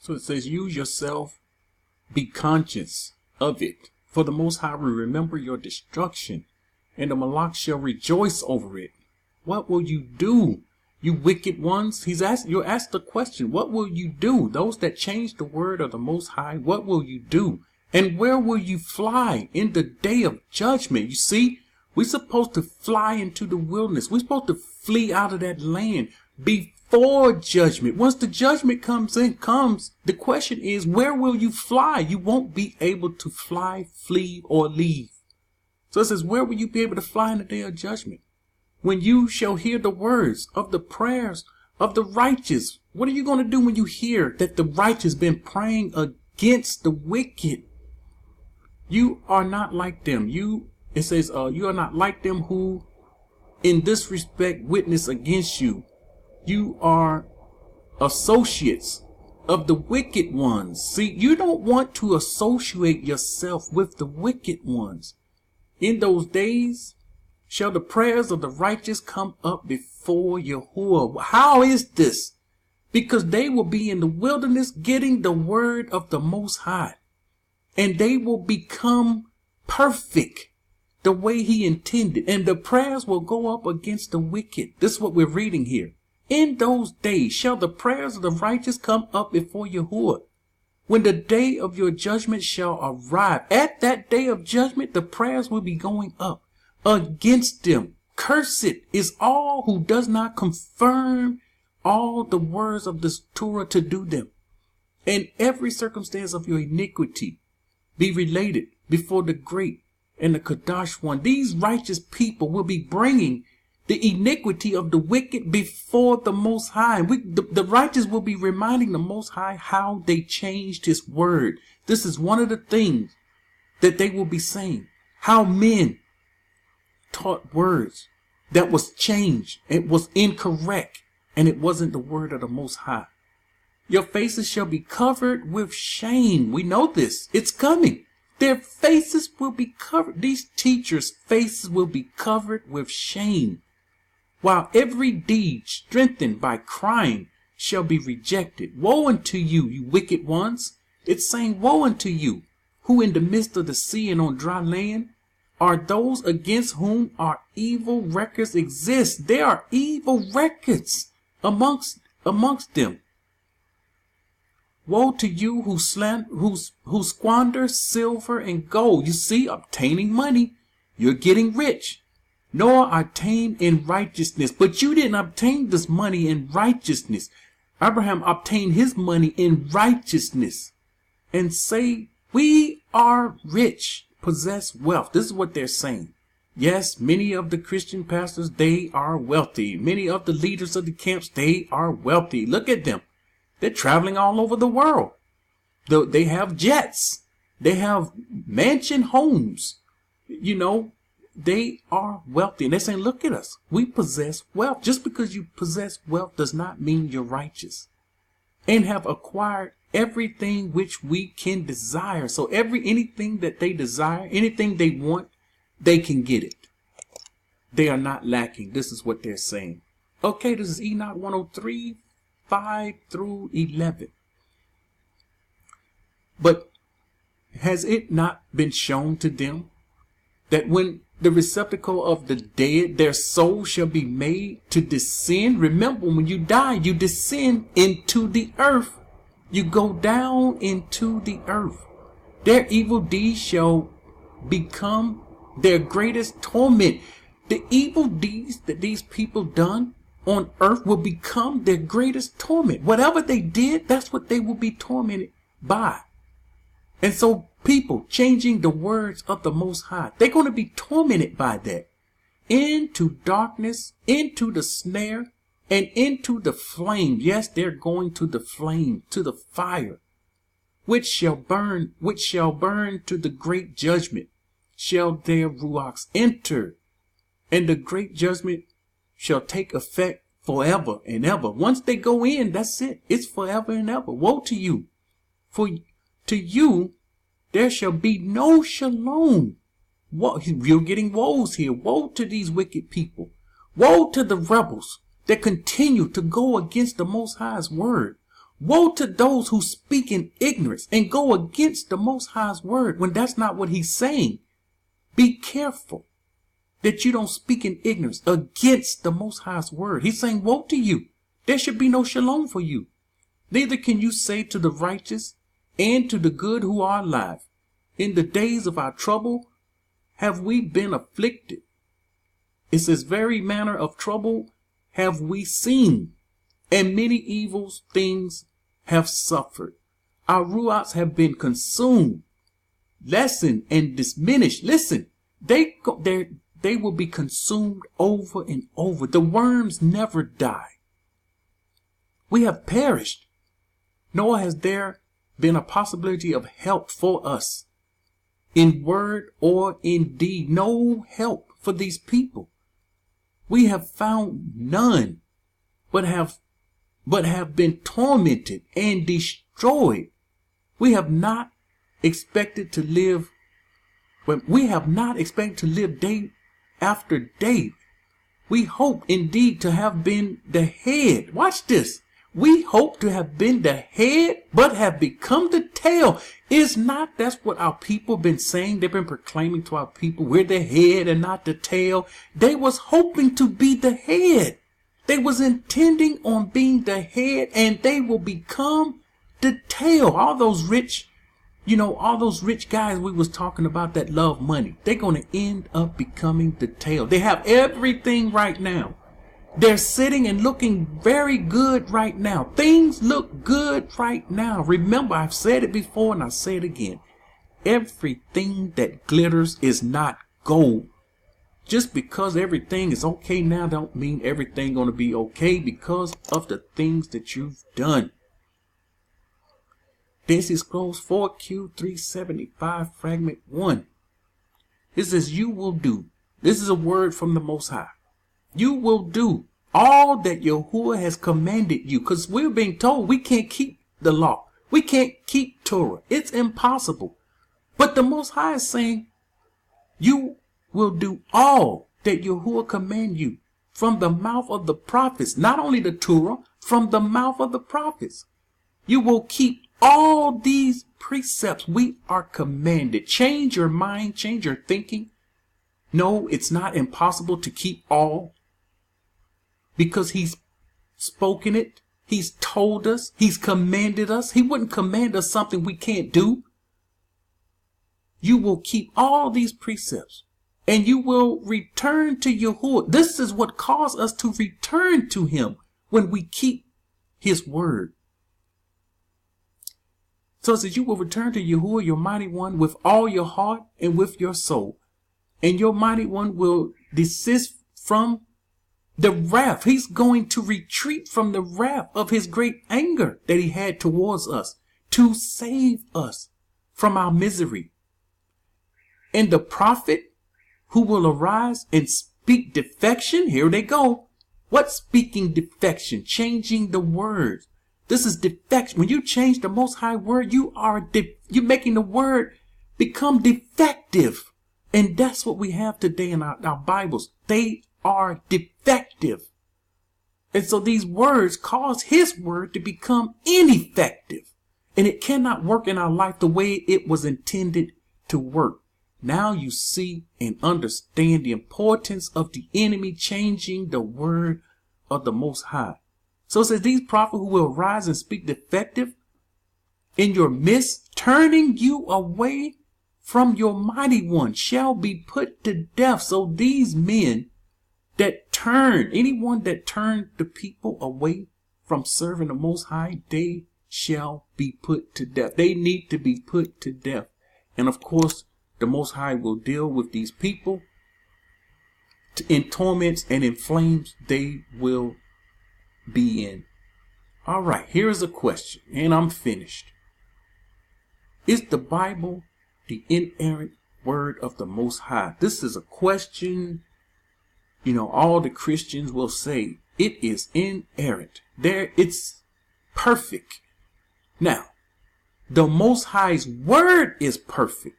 So it says, use yourself, be conscious of it. For the Most High will remember your destruction, and the Malak shall rejoice over it. What will you do, you wicked ones? You're asked the question, what will you do? Those that change the word of the Most High, what will you do? And where will you fly in the day of judgment? You see, we're supposed to fly into the wilderness. We're supposed to flee out of that land before judgment. Once the judgment comes, the question is, where will you fly? You won't be able to fly, flee, or leave. So it says, where will you be able to fly in the day of judgment? When you shall hear the words of the prayers of the righteous. What are you going to do when you hear that the righteous been praying against the wicked? You are not like them. It says, you are not like them who in this respect witness against you. You are associates of the wicked ones. See, you don't want to associate yourself with the wicked ones. In those days shall the prayers of the righteous come up before Yahuah. How is this? Because they will be in the wilderness getting the word of the Most High. And they will become perfect the way he intended. And the prayers will go up against the wicked. This is what we're reading here. In those days shall the prayers of the righteous come up before Yahuah. When the day of your judgment shall arrive. At that day of judgment, the prayers will be going up against them. Cursed is all who does not confirm all the words of this Torah to do them. And every circumstance of your iniquity be related before the great and the Kadash one. These righteous people will be bringing the iniquity of the wicked before the Most High. The righteous will be reminding the Most High how they changed his word. This is one of the things that they will be saying. How men taught words that was changed. It was incorrect. And it wasn't the word of the Most High. Your faces shall be covered with shame. We know this. It's coming. Their faces will be covered. These teachers' faces will be covered with shame. While every deed strengthened by crying shall be rejected. Woe unto you, you wicked ones. It's saying, woe unto you, who in the midst of the sea and on dry land are those against whom our evil records exist. There are evil records amongst them. Woe to you who squander silver and gold. You see, obtaining money, you're getting rich. Nor attain in righteousness. But you didn't obtain this money in righteousness. Abraham obtained his money in righteousness. And say, we are rich, possess wealth. This is what they're saying. Yes, many of the Christian pastors, they are wealthy. Many of the leaders of the camps, they are wealthy. Look at them. They're traveling all over the world. They have jets. They have mansion homes. You know, they are wealthy. And they're saying, look at us. We possess wealth. Just because you possess wealth does not mean you're righteous. And have acquired everything which we can desire. So anything that they desire, anything they want, they can get it. They are not lacking. This is what they're saying. Okay, this is Enoch 103, 5 through 11. But has it not been shown to them that when the receptacle of the dead, their soul shall be made to descend? Remember, when you die, you descend into the earth. You go down into the earth. Their evil deeds shall become their greatest torment. The evil deeds that these people done on earth will become their greatest torment. Whatever they did, that's what they will be tormented by. And so people changing the words of the Most High, they're going to be tormented by that. Into darkness, into the snare, and into the flame. Yes, they're going to the flame, to the fire, which shall burn to the great judgment. Shall their ruachs enter, and the great judgment shall take effect forever and ever. Once they go in, that's it. It's forever and ever. Woe to you. For to you there shall be no shalom. You're getting woes here. Woe to these wicked people. Woe to the rebels that continue to go against the Most High's word. Woe to those who speak in ignorance and go against the Most High's word when that's not what he's saying. Be careful that you don't speak in ignorance against the Most High's word. He's saying, woe to you. There should be no shalom for you. Neither can you say to the righteous and to the good who are alive, in the days of our trouble have we been afflicted. It's this very manner of trouble have we seen, and many evil things have suffered. Our ruachs have been consumed, lessened, and diminished. Listen, they will be consumed over and over. The worms never die. We have perished, nor has there been a possibility of help for us in word or in deed. No help for these people. We have found none, but have been tormented and destroyed. We have not expected to live. We have not expected to live day after day. We hope indeed to have been the head. Watch this. We hope to have been the head, but have become the tail. Is not that's what our people been saying? They've been proclaiming to our people, we're the head and not the tail. They was hoping to be the head. They was intending on being the head, and they will become the tail. All those rich, all those rich guys we was talking about that love money, they're going to end up becoming the tail. They have everything right now. They're sitting and looking very good right now. Things look good right now. Remember, I've said it before and I say it again. Everything that glitters is not gold. Just because everything is okay now don't mean everything going to be okay because of the things that you've done. This is Scrolls 4Q375 fragment 1. It says, you will do. This is a word from the Most High. You will do all that Yahuah has commanded you. Because we're being told we can't keep the law. We can't keep Torah. It's impossible. But the Most High is saying, you will do all that Yahuah command you from the mouth of the prophets. Not only the Torah, from the mouth of the prophets. You will keep all these precepts we are commanded. Change your mind, change your thinking. No, it's not impossible to keep all. Because he's spoken it, he's told us, he's commanded us. He wouldn't command us something we can't do. You will keep all these precepts and you will return to Yahuah. This is what caused us to return to him when we keep his word. So it says, you will return to Yahuah, your mighty one, with all your heart and with your soul. And your mighty one will desist from the wrath. He's going to retreat from the wrath of his great anger that he had towards us to save us from our misery. And the prophet who will arise and speak defection, here they go. What's speaking defection? Changing the words. This is defection. When you change the Most High word, you're making the word become defective. And that's what we have today in our Bibles. They are defective. And so these words cause his word to become ineffective. And it cannot work in our life the way it was intended to work. Now you see and understand the importance of the enemy changing the word of the Most High. So it says, these prophets who will rise and speak defective in your midst, turning you away from your mighty one, shall be put to death. So these men that turn, anyone that turned the people away from serving the Most High, they shall be put to death. They need to be put to death. And of course, the Most High will deal with these people in torments and in flames they will be in. All right, here's a question, and I'm finished. Is the Bible the inerrant word of the Most High? This is a question, all the Christians will say it is inerrant. It's perfect. Now, the Most High's word is perfect.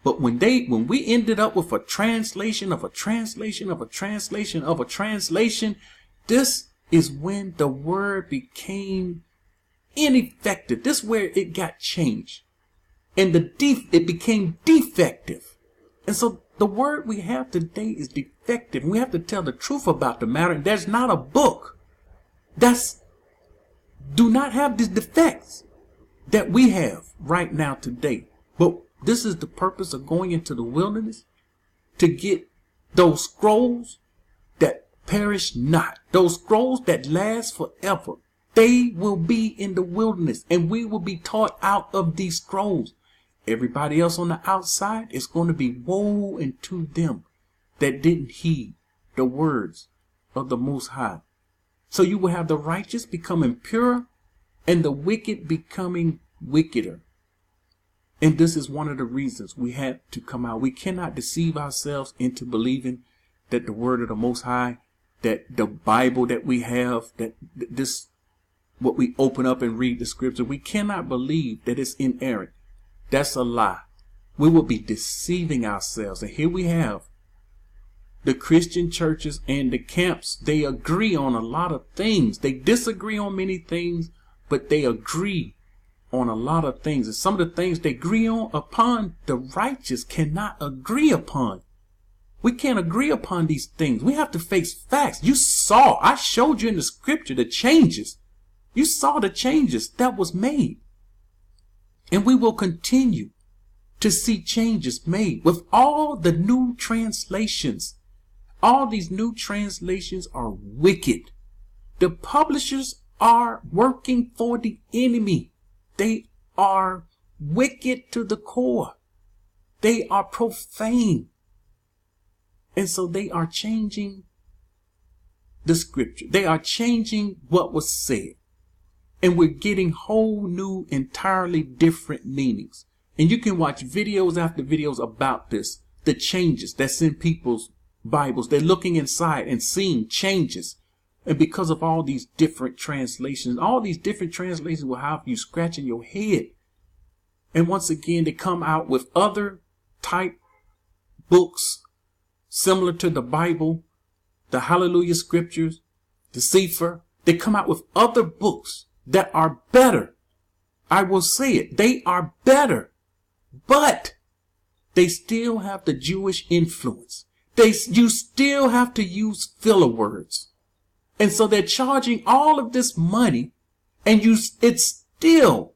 But when we ended up with a translation of a translation of a translation of a translation, this is when the word became ineffective. This is where it got changed. And it became defective. And so the word we have today is defective. We have to tell the truth about the matter. There's not a book do not have these defects that we have right now today. But this is the purpose of going into the wilderness, to get those scrolls that perish not, those scrolls that last forever. They will be in the wilderness, and we will be taught out of these scrolls. Everybody else on the outside is going to be woe unto them that didn't heed the words of the Most High. So you will have the righteous becoming pure and the wicked becoming wickeder. And this is one of the reasons we had to come out. We cannot deceive ourselves into believing that the word of the Most High, that the Bible that we have, that this, what we open up and read the scripture, we cannot believe that it's inerrant. That's a lie. We will be deceiving ourselves. And here we have the Christian churches and the camps. They agree on a lot of things. They disagree on many things, but they agree on a lot of things. And some of the things they agree on upon, the righteous cannot agree upon. We can't agree upon these things. We have to face facts. I showed you in the scripture the changes. You saw the changes that was made. And we will continue to see changes made with all the new translations. All these new translations are wicked. The publishers are working for the enemy. They are wicked to the core. They are profane. And so they are changing the scripture. They are changing what was said. And we're getting whole new, entirely different meanings. And you can watch videos after videos about this. The changes that's in people's Bibles. They're looking inside and seeing changes. And because of all these different translations will have you scratching your head. And once again, they come out with other type books similar to the Bible, the Hallelujah scriptures, the Sefer. They come out with other books that are better. I will say it. They are better. But they still have the Jewish influence. You still have to use filler words. And so they're charging all of this money, and it's still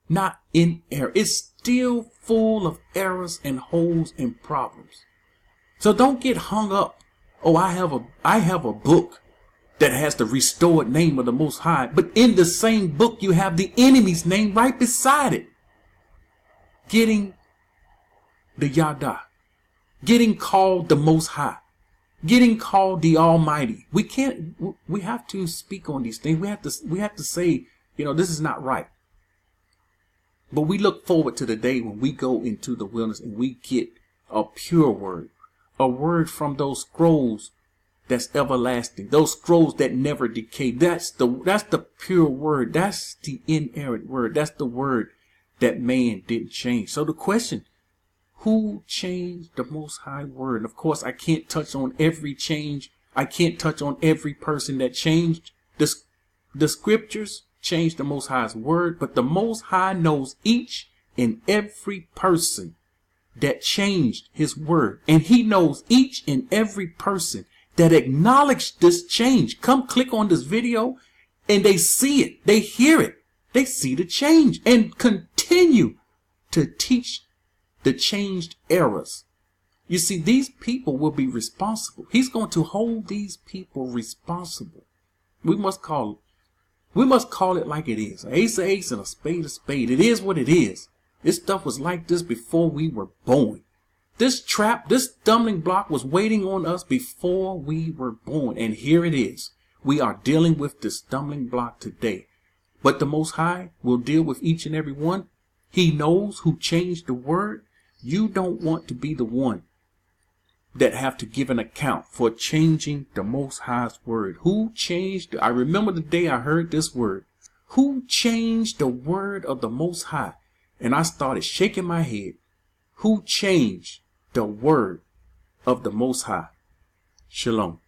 not in error. It's still full of errors and holes and problems. So don't get hung up. Oh, I have a book that has the restored name of the Most High. But in the same book, you have the enemy's name right beside it. Getting the Yahuah. Getting called the Most High. Getting called the Almighty. We have to speak on these things. We have to say, this is not right. But we look forward to the day when we go into the wilderness and we get a pure word. A word from those scrolls that's everlasting. Those scrolls that never decay. That's the pure word. That's the inerrant word. That's the word that man didn't change. So the question, who changed the Most High word? And of course, I can't touch on every change. I can't touch on every person that changed. The scriptures changed the Most High's word, but the Most High knows each and every person that changed his word. And he knows each and every person that acknowledged this change. Come click on this video and they see it. They hear it. They see the change and continue to teach the changed errors. You see, these people will be responsible. He's going to hold these people responsible. We must call it like it is. An ace and a spade a spade. It is what it is. This stuff was like this before we were born. This stumbling block was waiting on us before we were born. And here it is. We are dealing with this stumbling block today. But the Most High will deal with each and every one. He knows who changed the word. You don't want to be the one that have to give an account for changing the Most High's word. Who changed? I remember the day I heard this word. Who changed the word of the Most High? And I started shaking my head. Who changed the word of the Most High? Shalom.